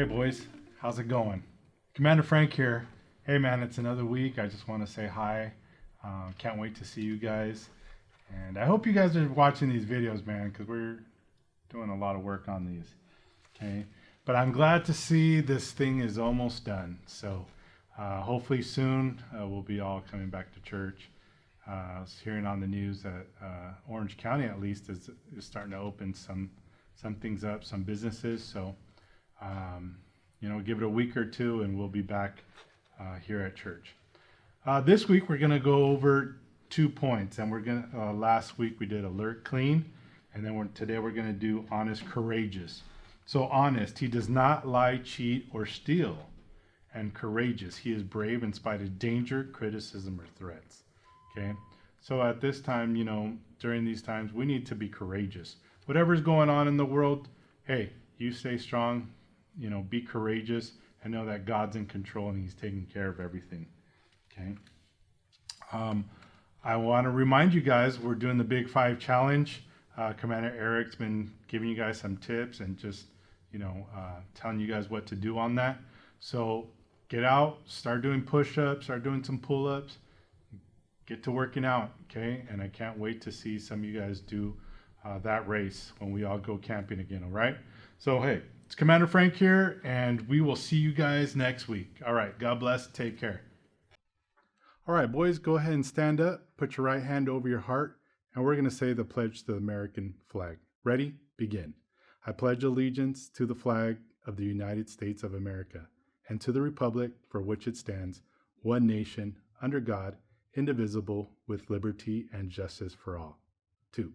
Hey boys, how's it going? Commander Frank here. Hey man, it's another week. I just want to say hi. Can't wait to see you guys. And I hope you guys are watching these videos, man, because we're doing a lot of work on these. Okay, but I'm glad to see this thing is almost done. So hopefully soon we'll be all coming back to church. I was hearing on the news that Orange County at least is starting to open some things up, some businesses. So give it a week or two and we'll be back here at church. This week we're going to go over 2 points, and we're going to last week we did alert, clean, and then today we're going to do honest, courageous. So honest, he does not lie, cheat, or steal. And courageous, he is brave in spite of danger, criticism, or threats. Okay, so at this time, during these times, we need to be courageous. Whatever's going on in the world, hey, you stay strong, be courageous, and know that God's in control and he's taking care of everything. Okay. I want to remind you guys, we're doing the Big 5 Challenge. Commander Eric's been giving you guys some tips and just, telling you guys what to do on that. So get out, start doing push-ups, start doing some pull-ups, get to working out, okay? And I can't wait to see some of you guys do that race when we all go camping again, all right? So, hey, it's Commander Frank here, and we will see you guys next week. All right, God bless, take care. All right, boys, go ahead and stand up, put your right hand over your heart, and we're going to say the pledge to the American flag. Ready? Begin. I pledge allegiance to the flag of the United States of America and to the republic for which it stands, one nation, under God, indivisible, with liberty and justice for all. 2.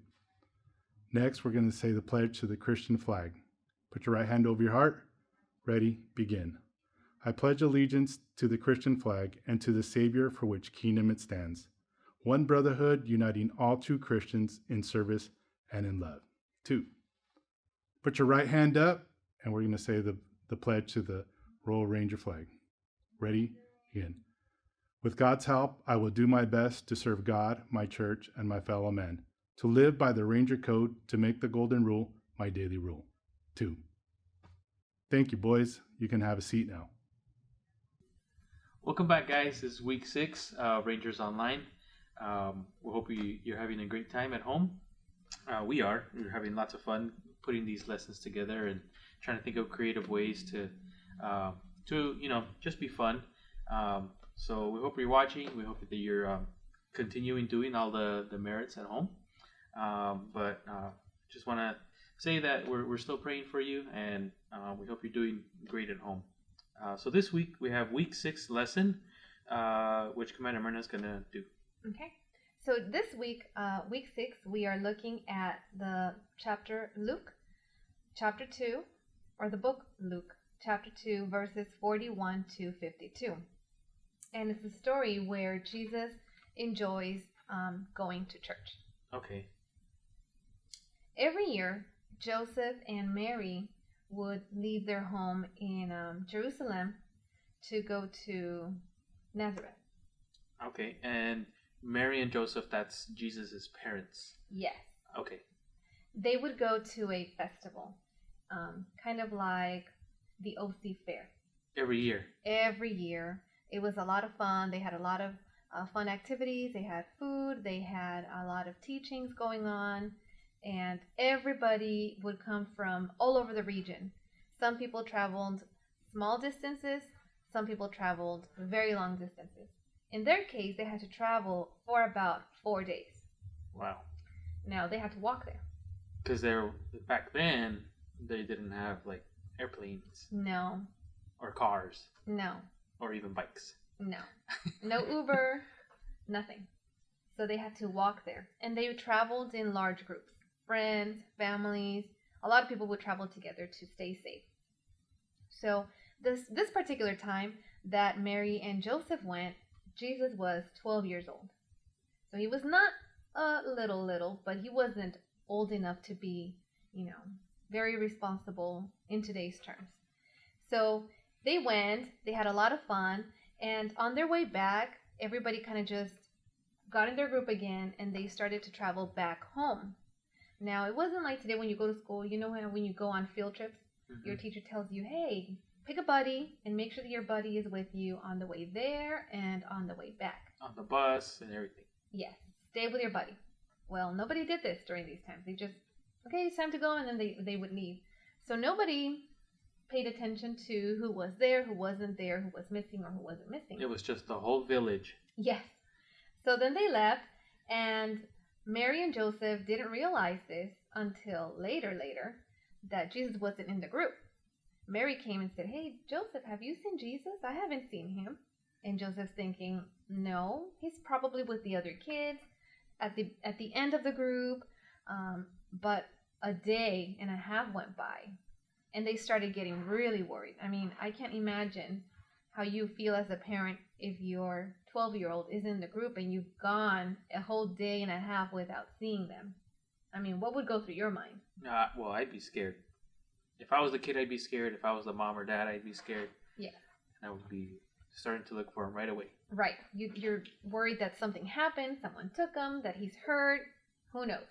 Next, we're going to say the pledge to the Christian flag. Put your right hand over your heart. Ready? Begin. I pledge allegiance to the Christian flag and to the Savior for which kingdom it stands, one brotherhood uniting all true Christians in service and in love. 2. Put your right hand up, and we're going to say the pledge to the Royal Ranger flag. Ready? Begin. With God's help, I will do my best to serve God, my church, and my fellow men, to live by the Ranger Code, to make the Golden Rule my daily rule. 2. Thank you, boys. You can have a seat now. Welcome back, guys. This is week 6, Rangers Online. We hope you're having a great time at home. We are. We're having lots of fun putting these lessons together and trying to think of creative ways to just be fun. So we hope you're watching. We hope that you're continuing doing all the merits at home. But just want to say that we're still praying for you, and we hope you're doing great at home. So this week we have week 6 lesson, which Commander Myrna is going to do. Okay. So this week, week 6, we are looking at the chapter Luke, chapter 2, or the book Luke, chapter 2, verses 41 to 52. And it's a story where Jesus enjoys going to church. Okay. Every year, Joseph and Mary would leave their home in Jerusalem to go to Nazareth. Okay, and Mary and Joseph, that's Jesus' parents. Yes. Okay. They would go to a festival, kind of like the OC Fair. Every year? Every year. It was a lot of fun. They had a lot of fun activities. They had food. They had a lot of teachings going on. And everybody would come from all over the region. Some people traveled small distances. Some people traveled very long distances. In their case, they had to travel for about 4 days. Wow. Now, they had to walk there. Because back then, they didn't have, like, airplanes. No. Or cars. No. Or even bikes. No. No Uber. Nothing. So they had to walk there. And they traveled in large groups. Friends, families. A lot of people would travel together to stay safe. So this particular time that Mary and Joseph went, Jesus was 12 years old. So he was not a little, but he wasn't old enough to be, very responsible in today's terms. So they went, they had a lot of fun, and on their way back, everybody kind of just got in their group again, and they started to travel back home. Now, it wasn't like today when you go to school, when you go on field trips, your teacher tells you, hey, pick a buddy and make sure that your buddy is with you on the way there and on the way back. On the bus and everything. Yes, stay with your buddy. Well, nobody did this during these times. They just, okay, it's time to go, and then they would leave. So nobody paid attention to who was there, who wasn't there, who was missing, or who wasn't missing. It was just the whole village. Yes. So then they left, and Mary and Joseph didn't realize this until later, that Jesus wasn't in the group. Mary came and said, hey, Joseph, have you seen Jesus? I haven't seen him. And Joseph's thinking, no, he's probably with the other kids at the end of the group. But a day and a half went by, and they started getting really worried. I mean, I can't imagine how you feel as a parent if your 12-year-old is in the group and you've gone a whole day and a half without seeing them. I mean, what would go through your mind? Well, I'd be scared. If I was the kid, I'd be scared. If I was the mom or dad, I'd be scared. Yeah. And I would be starting to look for him right away. Right. You're worried that something happened, someone took him, that he's hurt. Who knows?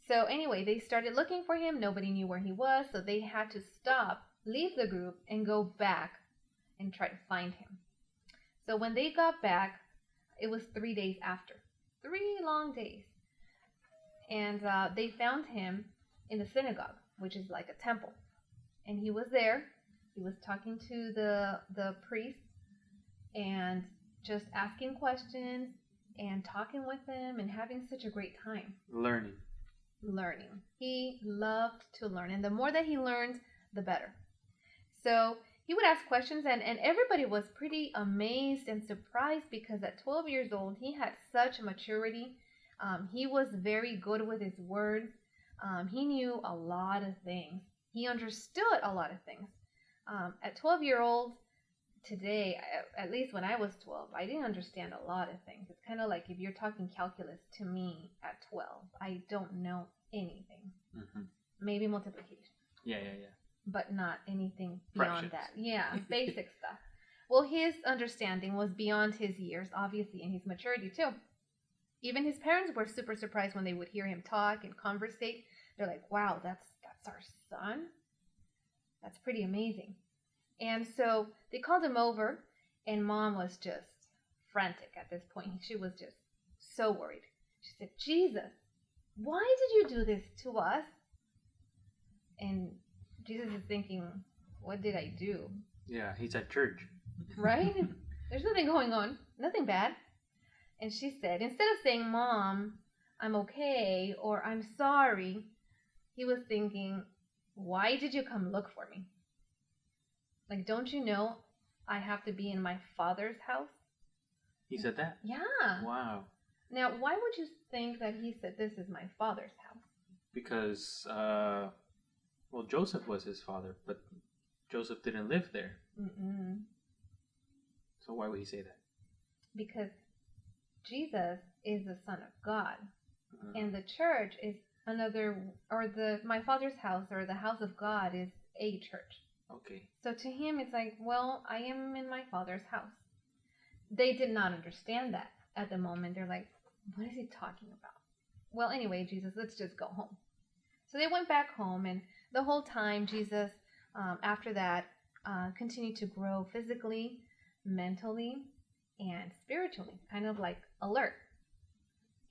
So anyway, they started looking for him. Nobody knew where he was, so they had to stop, leave the group, and go back and try to find him. So when they got back, it was 3 days after. 3 long days. And they found him in the synagogue, which is like a temple. And he was there. He was talking to the priest and just asking questions and talking with them and having such a great time. Learning. He loved to learn. And the more that he learned, the better. So he would ask questions, and everybody was pretty amazed and surprised because at 12 years old, he had such maturity. He was very good with his words. He knew a lot of things. He understood a lot of things. At 12-year-old, today, at least when I was 12, I didn't understand a lot of things. It's kind of like if you're talking calculus to me at 12, I don't know anything. Mm-hmm. Maybe multiplication. Yeah. But not anything beyond Fractions. that. Yeah, basic stuff. Well, his understanding was beyond his years, obviously, and his maturity too. Even his parents were super surprised when they would hear him talk and conversate. They're like, wow, that's our son? That's pretty amazing. And so they called him over, and Mom was just frantic at this point. She was just so worried. She said, Jesus, why did you do this to us? And Jesus is thinking, what did I do? Yeah, he's at church. Right? There's nothing going on. Nothing bad. And she said, instead of saying, Mom, I'm okay, or I'm sorry, he was thinking, why did you come look for me? Like, don't you know I have to be in my Father's house? He said that? Yeah. Wow. Now, why would you think that he said this is my Father's house? Because, well, Joseph was his father, but Joseph didn't live there. Mm-mm. So why would he say that? Because Jesus is the Son of God, Mm-hmm. and the church is another, or my Father's house, or the house of God is a church. Okay. So to him, it's like, well, I am in my Father's house. They did not understand that at the moment. They're like, what is he talking about? Well, anyway, Jesus, let's just go home. So they went back home, and the whole time, Jesus, after that, continued to grow physically, mentally, and spiritually, kind of like alert.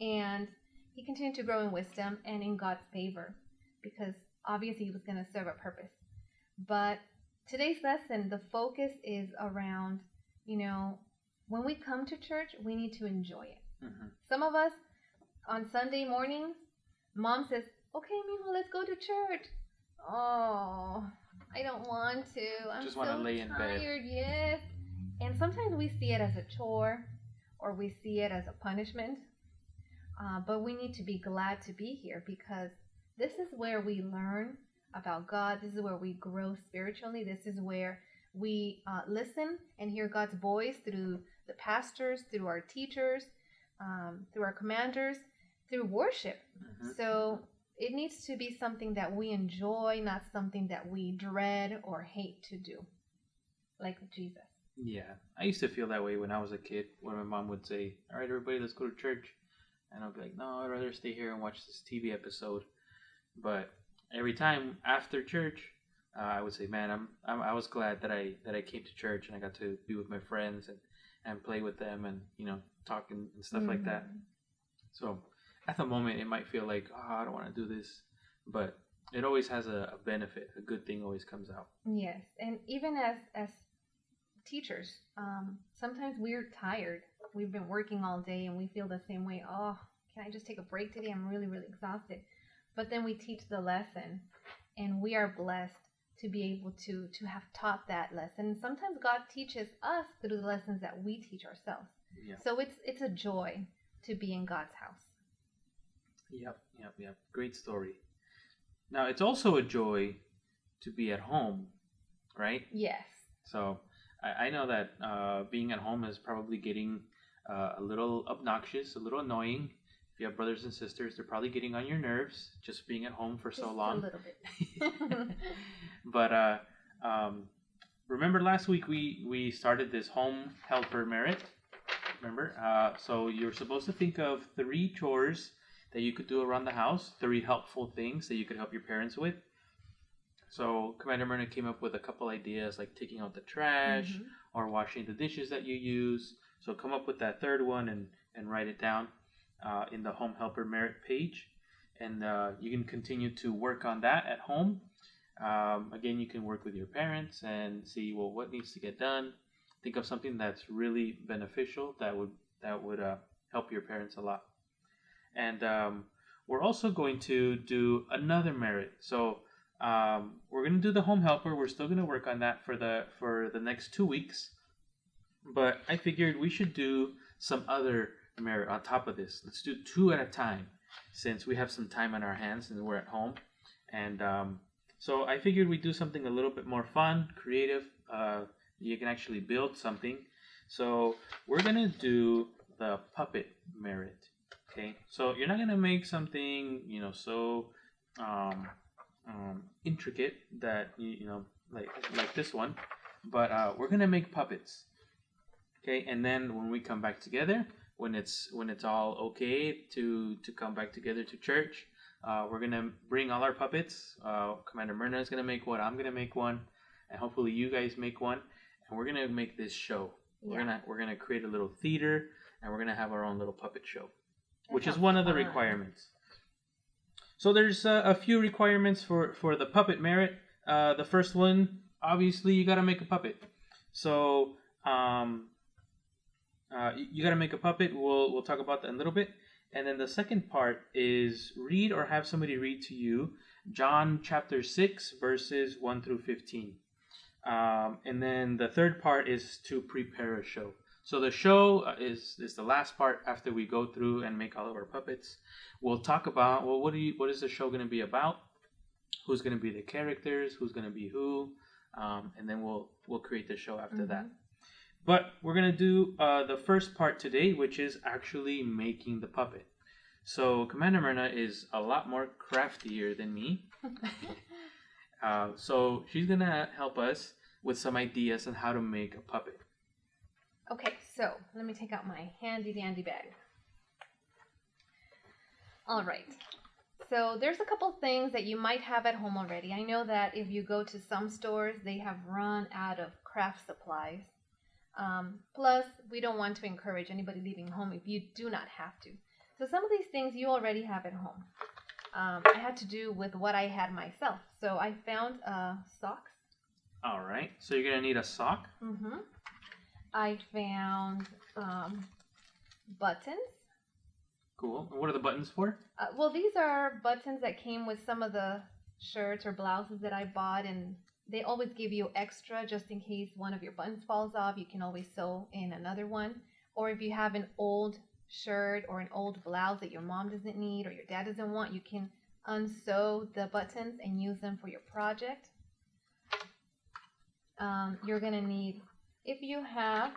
And he continued to grow in wisdom and in God's favor, because obviously he was going to serve a purpose. But today's lesson, the focus is around, when we come to church, we need to enjoy it. Mm-hmm. Some of us, on Sunday mornings, Mom says, okay, Mijo, let's go to church. Oh, I don't want to. I'm Just so want to lay in bed. tired. Yes. And sometimes we see it as a chore, or we see it as a punishment. But we need to be glad to be here, because this is where we learn about God. This is where we grow spiritually. This is where we listen and hear God's voice through the pastors, through our teachers, through our commanders, through worship. Mm-hmm. So it needs to be something that we enjoy, not something that we dread or hate to do, like Jesus. Yeah, I used to feel that way when I was a kid, when my mom would say, all right, everybody, let's go to church. And I'd be like, no, I'd rather stay here and watch this TV episode. But every time after church, I would say, man, I was glad that I came to church and I got to be with my friends and play with them and talk and stuff like that. So at the moment, it might feel like, oh, I don't want to do this, but it always has a benefit. A good thing always comes out. Yes, and even as teachers, sometimes we're tired. We've been working all day and we feel the same way. Oh, can I just take a break today? I'm really, really exhausted. But then we teach the lesson and we are blessed to be able to have taught that lesson. Sometimes God teaches us through the lessons that we teach ourselves. Yeah. So it's a joy to be in God's house. Yep. Great story. Now, it's also a joy to be at home, right? Yes. So I know that being at home is probably getting a little obnoxious, a little annoying. If you have brothers and sisters, they're probably getting on your nerves just being at home for so long. A little bit. But remember last week we started this home helper merit. Remember? So you're supposed to think of 3 chores that you could do around the house, 3 helpful things that you could help your parents with. So Commander Myrna came up with a couple ideas like taking out the trash or washing the dishes that you use. So come up with that 3rd one and write it down in the home helper merit page. And you can continue to work on that at home. Again, you can work with your parents and see, well, what needs to get done. Think of something that's really beneficial that would help your parents a lot. And we're also going to do another merit. So we're going to do the home helper. We're still going to work on that for the next 2 weeks. But I figured we should do some other merit on top of this. Let's do 2 at a time since we have some time on our hands and we're at home. And so I figured we'd do something a little bit more fun, creative. You can actually build something. So we're going to do the puppet merit. Okay, so you're not gonna make something, so intricate that like this one, but we're gonna make puppets. Okay, and then when we come back together, when it's all okay to come back together to church, we're gonna bring all our puppets. Commander Myrna is gonna make one. I'm gonna make one, and hopefully you guys make one, and we're gonna make this show. Yeah. We're gonna create a little theater, and we're gonna have our own little puppet show. Which is one of the requirements. So there's a few requirements for the puppet merit. The first one, obviously, you got to make a puppet. So you got to make a puppet. We'll talk about that in a little bit. And then the second part is read or have somebody read to you John chapter 6, verses 1 through 15. And then the third part is to prepare a show. So the show is the last part after we go through and make all of our puppets. We'll talk about, well, what is the show going to be about? Who's going to be the characters? Who's going to be who? And then we'll create the show after that. But we're going to do the first part today, which is actually making the puppet. So Commander Myrna is a lot more craftier than me. So she's going to help us with some ideas on how to make a puppet. Okay, so let me take out my handy dandy bag. All right. So there's a couple things that you might have at home already. I know that if you go to some stores, they have run out of craft supplies. Plus, we don't want to encourage anybody leaving home if you do not have to. So some of these things you already have at home. I had to do with what I had myself. So I found socks. All right. So you're going to need a sock. I found buttons. Cool. And what are the buttons for? Well, these are buttons that came with some of the shirts or blouses that I bought, and they always give you extra just in case one of your buttons falls off. You can always sew in another one. Or if you have an old shirt or an old blouse that your mom doesn't need or your dad doesn't want, you can unsew the buttons and use them for your project. You're going to need, if you have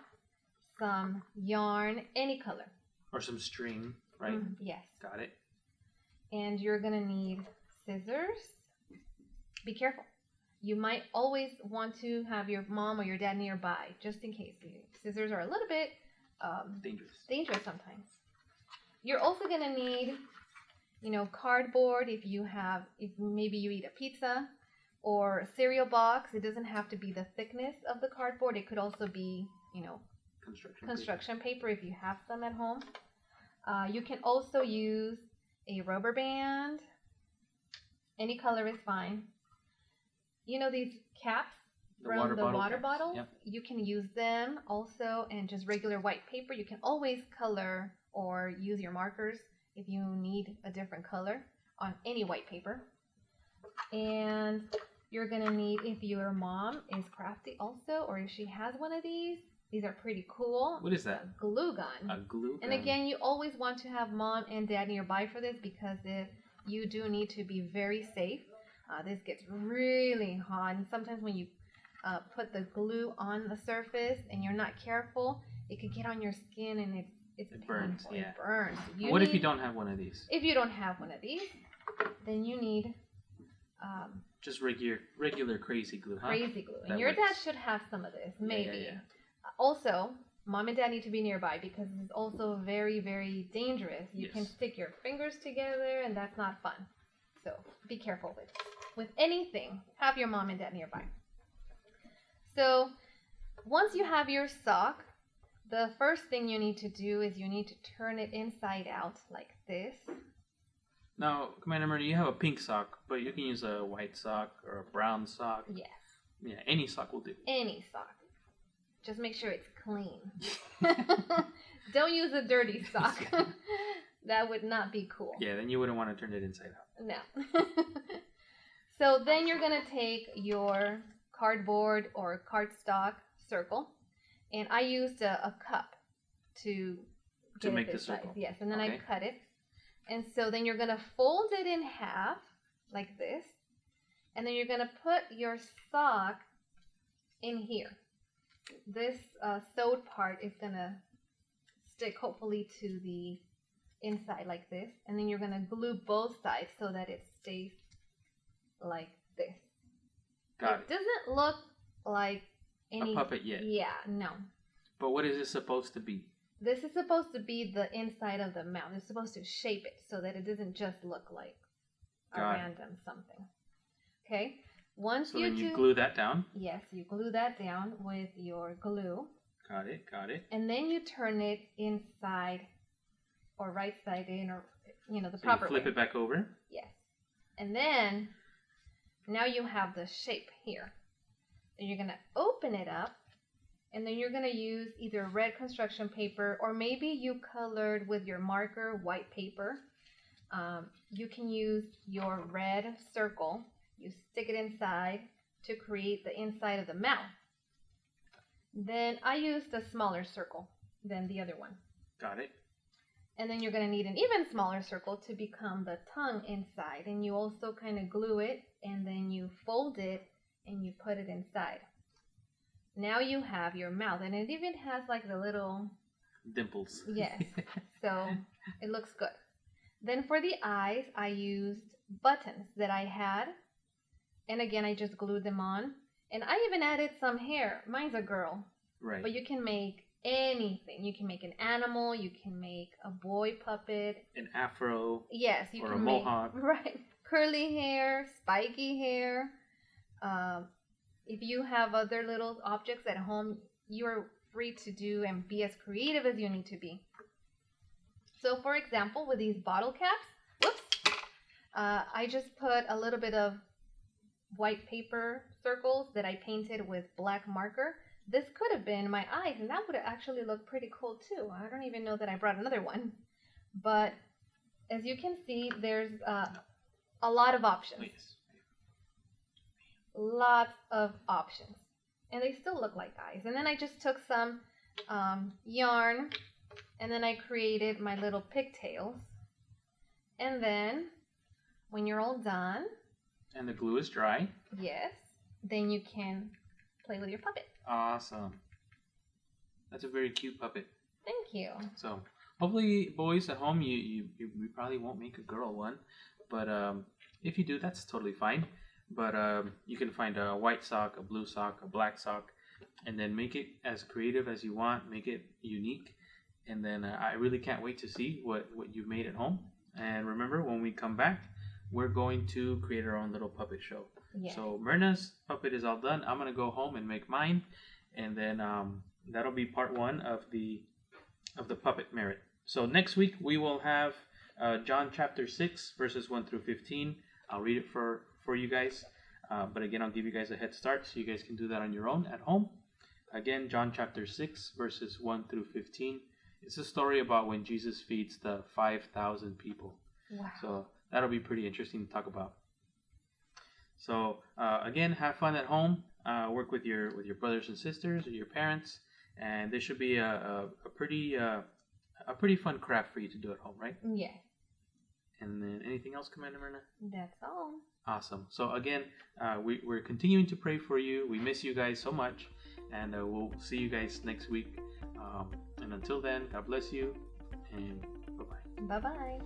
some yarn, any color. Or some string, right? Yes. Got it. And you're going to need scissors. Be careful. You might always want to have your mom or your dad nearby, just in case. Scissors are a little bit dangerous sometimes. You're also going to need, cardboard if maybe you eat a pizza, or cereal box. It doesn't have to be the thickness of the cardboard. It could also be, construction paper if you have some at home. You can also use a rubber band. Any color is fine. These caps from the water bottles? Yep. You can use them also, and just regular white paper. You can always color or use your markers if you need a different color on any white paper. And you're going to need, if your mom is crafty also, or if she has one of these are pretty cool. What is that? A glue gun. A glue gun. And again, you always want to have mom and dad nearby for this, because if you do need to be very safe, this gets really hot. And sometimes when you put the glue on the surface and you're not careful, it could get on your skin and it burns. painful. Yeah. It burns. If you don't have one of these? If you don't have one of these, then you need just regular crazy glue, huh? Crazy glue. And That your works. dad should have some of this, maybe. Yeah. Also, mom and dad need to be nearby, because it's also very, very dangerous. You can stick your fingers together, and that's not fun. So be careful with anything. Have your mom and dad nearby. So once you have your sock, the first thing you need to do is you need to turn it inside out like this. Now, Commander Murray, you have a pink sock, but you can use a white sock or a brown sock. Yes. Yeah, any sock will do. Any sock. Just make sure it's clean. Don't use a dirty sock. That would not be cool. Yeah, then you wouldn't want to turn it inside out. No. So then you're going to take your cardboard or cardstock circle, and I used a cup to make the this size. circle. Yes, and then Okay. I cut it. And so then you're going to fold it in half like this, and then you're going to put your sock in here. This sewed part is going to stick hopefully to the inside like this, and then you're going to glue both sides so that it stays like this. Got It doesn't look like any a puppet yet. Yeah, no. But what is it supposed to be? This is supposed to be the inside of the mouth. It's supposed to shape it so that it doesn't just look like a Got it. random something. Okay? Once So you then you do, glue that down. yes, you glue that down with your glue, Got it. and then you turn it inside or right side in, or the So proper you flip way. it back over. Yes. And then now you have the shape here. And you're going to open it up, and then you're going to use either red construction paper, or maybe you colored with your marker white paper. You can use your red circle. You stick it inside to create the inside of the mouth. Then I used a smaller circle than the other one. Got it. And then you're going to need an even smaller circle to become the tongue inside. And you also kind of glue it, and then you fold it and you put it inside. Now you have your mouth, and it even has like the little, Dimples. yes, so it looks good. Then for the eyes, I used buttons that I had, and again, I just glued them on. And I even added some hair. Mine's a girl, Right. but you can make anything. You can make an animal, you can make a boy puppet. An afro. Yes, you Or can a make mohawk. right, curly hair, spiky hair. If you have other little objects at home, you are free to do and be as creative as you need to be. So, for example, with these bottle caps, I just put a little bit of white paper circles that I painted with black marker. This could have been my eyes, and that would have actually looked pretty cool too. I don't even know that I brought another one. But as you can see, there's a lot of options. Yes. Lots of options. And they still look like eyes. And then I just took some yarn, and then I created my little pigtails. And then when you're all done, And the glue is dry. yes, then you can play with your puppet. Awesome. That's a very cute puppet. Thank you. So hopefully, boys at home, you probably won't make a girl one, but if you do, that's totally fine. But you can find a white sock, a blue sock, a black sock, and then make it as creative as you want. Make it unique, and then I really can't wait to see what you've made at home. And remember, when we come back, we're going to create our own little puppet show. Yeah. So Myrna's puppet is all done. I'm gonna go home and make mine, and then that'll be part 1 of the puppet merit. So next week we will have John chapter 6 verses 1 through 15. I'll read it for you guys, but again I'll give you guys a head start so you guys can do that on your own at home. Again, John chapter 6 verses 1 through 15. It's a story about when Jesus feeds the 5,000 people. Wow. So that'll be pretty interesting to talk about. So again, have fun at home. Work with your brothers and sisters or your parents, and this should be a pretty fun craft for you to do at home, right? Yeah. And then anything else, Commander Myrna? That's all. Awesome. So again, we're continuing to pray for you. We miss you guys so much, and we'll see you guys next week. And until then, God bless you, and bye-bye. Bye-bye.